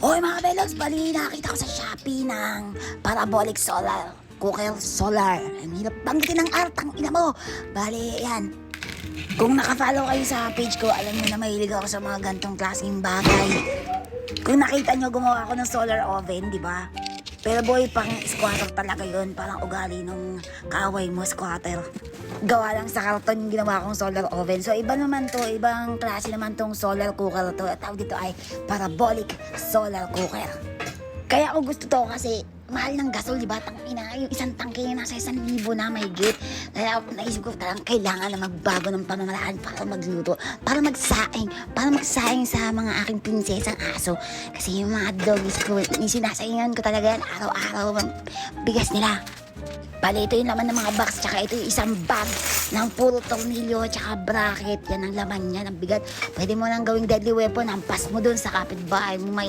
Hoy mga belogs, bali nakita ko sa Shopee ng parabolic solar cooker solar. Ang hirap banggitin ng artang ina mo. Bali yan. Kung nakafollow kayo sa page ko, alam nyo na mahilig ako sa mga gantong klaseng bagay. Kung nakita nyo, gumawa ako ng solar oven, di ba? Pero boy, pang squatter talaga yun. Parang ugali nung kaaway mo, squatter. Gawa lang sa karton yung ginawa kong solar oven. So iba naman to, ibang klase naman tong solar cooker to. At tawag dito ay parabolic solar cooker. Kaya ako gusto to kasi mahal ng gasol, di ba? Tangina, yung isang tangke nasa 1,000 na mahigit. Kaya naisip ko talagang kailangan na magbago ng pamamaraan para magluto, para magsaing sa mga aking prinsesang aso. Kasi yung mga doggies ko, sinasaingan ko talaga yan araw-araw bigas nila. Bali, ito yung laman ng mga box, tsaka ito yung isang bag ng puro tornilyo, tsaka bracket. Yan ang laman niya, ng bigat. Pwede mo nang gawing deadly weapon, hampas mo dun sa kapitbahay mo, may